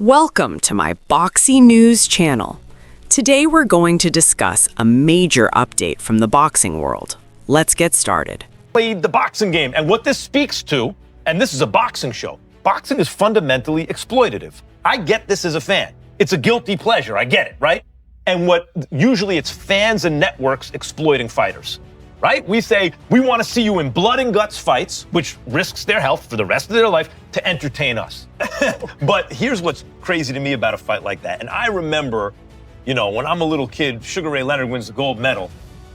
Welcome to my BOXI News channel. Today we're going to discuss a major update from the boxing world. Let's get started. Played the boxing game, and what this speaks to, and this is a boxing show, boxing is fundamentally exploitative. I get this as a fan. It's a guilty pleasure, I get it, right? And usually it's fans and networks exploiting fighters, right? We say, we want to see you in blood and guts fights, which risks their health for the rest of their life, to entertain us. But here's what's crazy to me about a fight like that. And I remember, when I'm a little kid, Sugar Ray Leonard wins the gold medal.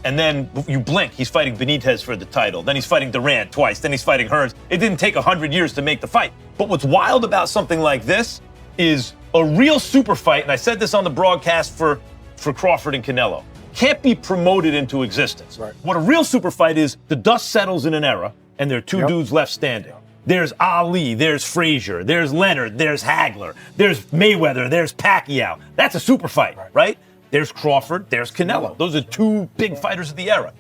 And then you blink, he's fighting Benitez for the title. Then he's fighting Durant twice. Then he's fighting Hearns. It didn't take 100 years to make the fight. But what's wild about something like this is a real super fight, and I said this on the broadcast for Crawford and Canelo, can't be promoted into existence. Right. What a real super fight is, the dust settles in an era, and there are two dudes left standing. There's Ali, there's Frazier, there's Leonard, there's Hagler, there's Mayweather, there's Pacquiao. That's a super fight, right? There's Crawford, there's Canelo. Those are two big fighters of the era.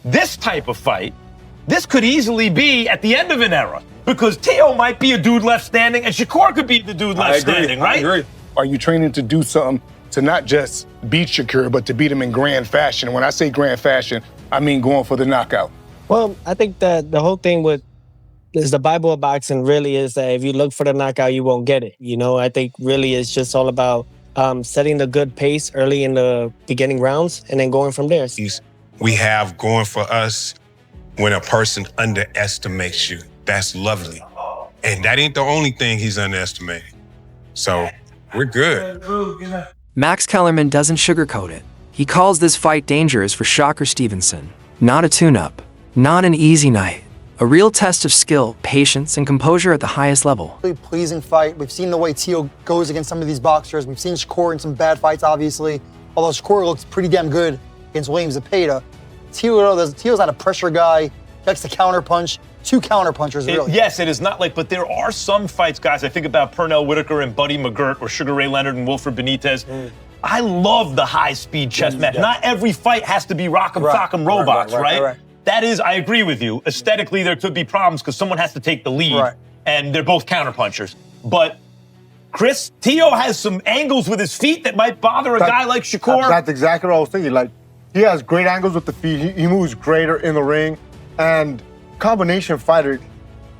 This type of fight, this could easily be at the end of an era, because Teo might be a dude left standing, and Shakur could be the dude left standing, right? I agree. Are you training to do something to not just beat Shakur, but to beat him in grand fashion? And when I say grand fashion, I mean going for the knockout. Well, I think that the whole thing is the Bible of boxing really is that if you look for the knockout, you won't get it. I think really it's just all about setting the good pace early in the beginning rounds and then going from there. We have going for us when a person underestimates you. That's lovely. And that ain't the only thing he's underestimating. So we're good. Max Kellerman doesn't sugarcoat it. He calls this fight dangerous for Shakur Stevenson. Not a tune-up. Not an easy night. A real test of skill, patience, and composure at the highest level. Really pleasing fight. We've seen the way Teo goes against some of these boxers. We've seen Shakur in some bad fights, obviously. Although Shakur looks pretty damn good against Williams Zepeda. Teo's not a pressure guy. He likes to counter punch. Two counter punchers, really. Yes, it is not but there are some fights, guys. I think about Pernell Whitaker and Buddy McGirt, or Sugar Ray Leonard and Wilfred Benitez. I love the high-speed chess match. Yeah. Not every fight has to be rock'em sock'em robots, right? That is, I agree with you. Aesthetically, there could be problems because someone has to take the lead, and they're both counterpunchers. But Chris, Teo has some angles with his feet that might bother a guy like Shakur. That's exactly what I was thinking. He has great angles with the feet. He moves greater in the ring, and combination fighter.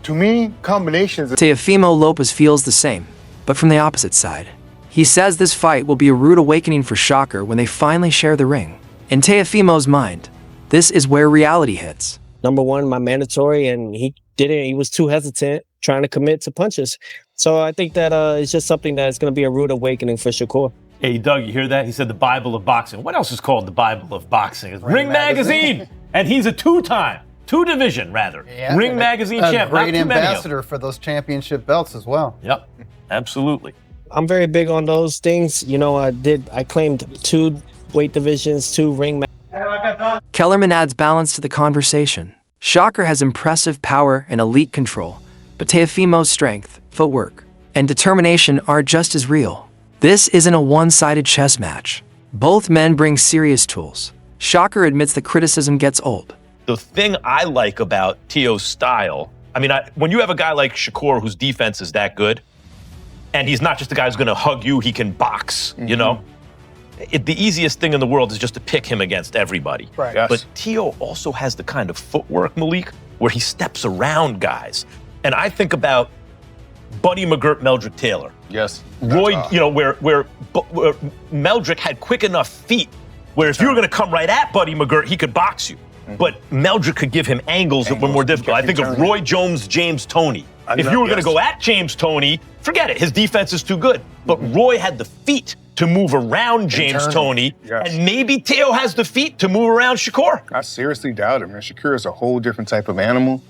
To me, combinations. Teofimo Lopez feels the same, but from the opposite side. He says this fight will be a rude awakening for Shakur when they finally share the ring. In Teofimo's mind, this is where reality hits. Number one, my mandatory, and he was too hesitant trying to commit to punches. So I think that it's just something that's going to be a rude awakening for Shakur. Hey, Doug, you hear that? He said the Bible of boxing. What else is called the Bible of boxing? It's Ring Magazine. And he's a two-division Ring Magazine champ. Great ambassador for those championship belts as well. Yep, absolutely. I'm very big on those things. I claimed 2 weight divisions, 2 ring magazines. Kellerman adds balance to the conversation. Shakur has impressive power and elite control, but Teofimo's strength, footwork, and determination are just as real. This isn't a one-sided chess match. Both men bring serious tools. Shakur admits the criticism gets old. The thing I like about Teo's style, when you have a guy like Shakur whose defense is that good, and he's not just a guy who's going to hug you, he can box, the easiest thing in the world is just to pick him against everybody. Right. Yes. But Teo also has the kind of footwork, Malik, where he steps around guys. And I think about Buddy McGirt, Meldrick Taylor. Yes. Roy, where Meldrick had quick enough feet where if you were going to come right at Buddy McGirt, he could box you. But Meldrick could give him angles that were more difficult. I think of Roy Jones, James Toney. If you were going to go at James Toney, forget it. His defense is too good. But Roy had the feet to move around James Toney, and maybe Teo has the feet to move around Shakur. I seriously doubt it, man. Shakur is a whole different type of animal.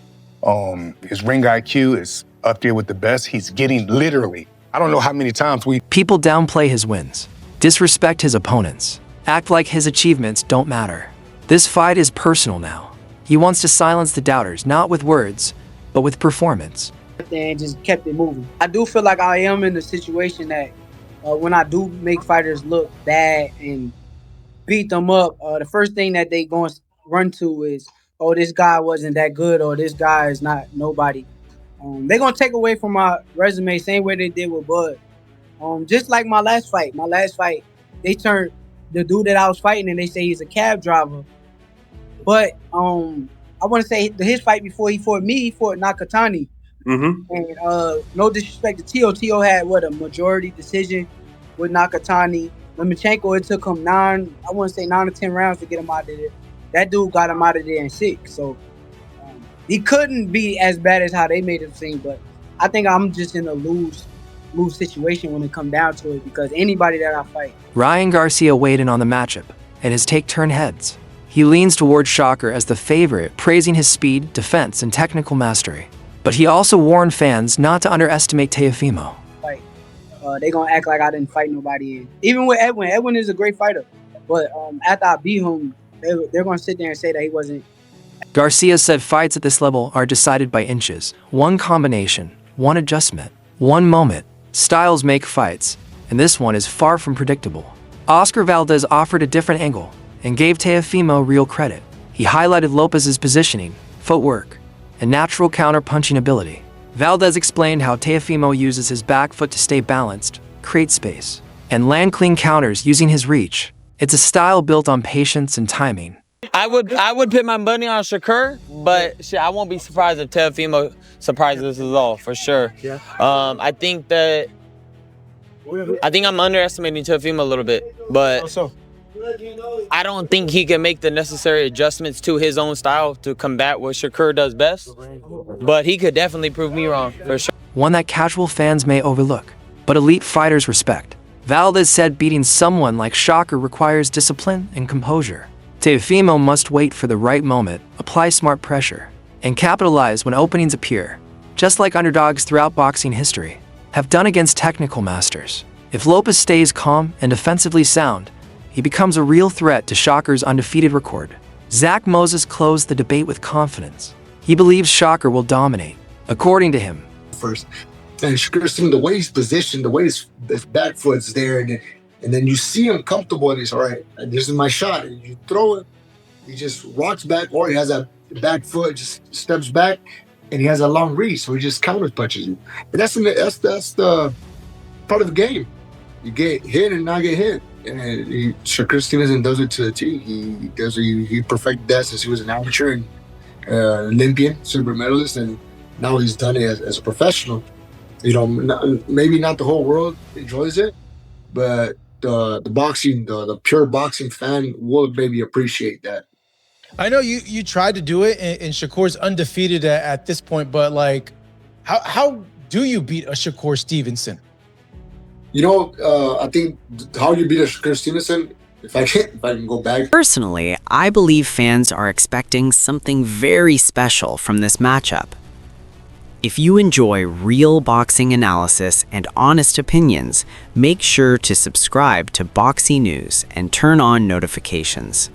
His ring IQ is up there with the best. He's getting literally, I don't know how many times People downplay his wins, disrespect his opponents, act like his achievements don't matter. This fight is personal now. He wants to silence the doubters, not with words, but with performance. And just kept it moving. I do feel like I am in a situation that when I do make fighters look bad and beat them up, the first thing that they going to run to is, oh, this guy wasn't that good, or this guy is not nobody. They're going to take away from my resume, same way they did with Bud. Just like my last fight. They turned the dude that I was fighting, and they say he's a cab driver. But I want to say his fight before he fought me, he fought Nakatani. And no disrespect to Tio had a majority decision with Nakatani. Lomachenko, it took him 9 or 10 rounds to get him out of there. That dude got him out of there in 6. So he couldn't be as bad as how they made him seem. But I think I'm just in a lose situation when it comes down to it, because anybody that I fight. Ryan Garcia weighed in on the matchup, and his take turned heads. He leans towards Shakur as the favorite, praising his speed, defense, and technical mastery. But he also warned fans not to underestimate Teofimo. They gonna act like I didn't fight nobody. Even with Edwin. Edwin is a great fighter. But after I beat him, they're gonna sit there and say that he wasn't. Garcia said fights at this level are decided by inches. One combination, one adjustment, one moment. Styles make fights, and this one is far from predictable. Oscar Valdez offered a different angle and gave Teofimo real credit. He highlighted Lopez's positioning, footwork, and natural counter-punching ability. Valdez explained how Teofimo uses his back foot to stay balanced, create space, and land clean counters using his reach. It's a style built on patience and timing. I would put my money on Shakur, but shit, I won't be surprised if Teofimo surprises us all, for sure. Yeah. I think I'm underestimating Teofimo a little bit, but I don't think he can make the necessary adjustments to his own style to combat what Shakur does best. But he could definitely prove me wrong, for sure. One that casual fans may overlook, but elite fighters respect. Valdez said beating someone like Shakur requires discipline and composure. Teofimo must wait for the right moment, apply smart pressure, and capitalize when openings appear, just like underdogs throughout boxing history have done against technical masters. If Lopez stays calm and defensively sound, he becomes a real threat to Shakur's undefeated record. Zach Moses closed the debate with confidence. He believes Shakur will dominate. According to him, first, and Shakur, the way he's positioned, the way his back foot's there, and then you see him comfortable, and he's all right. This is my shot. And you throw it, he just rocks back, or he has a back foot, just steps back, and he has a long reach, so he just counter punches you. And that's the part of the game. You get hit and not get hit. And Shakur Stevenson does it to the T. He perfected that since he was an amateur and Olympian, silver medalist, and now he's done it as a professional. You know, maybe not the whole world enjoys it, but the boxing, the pure boxing fan will maybe appreciate that. I know you tried to do it, and Shakur's undefeated at this point, but like, how do you beat a Shakur Stevenson? You know, I think how you beat a Shakur Stevenson, if I can go back. Personally, I believe fans are expecting something very special from this matchup. If you enjoy real boxing analysis and honest opinions, make sure to subscribe to BOXI News and turn on notifications.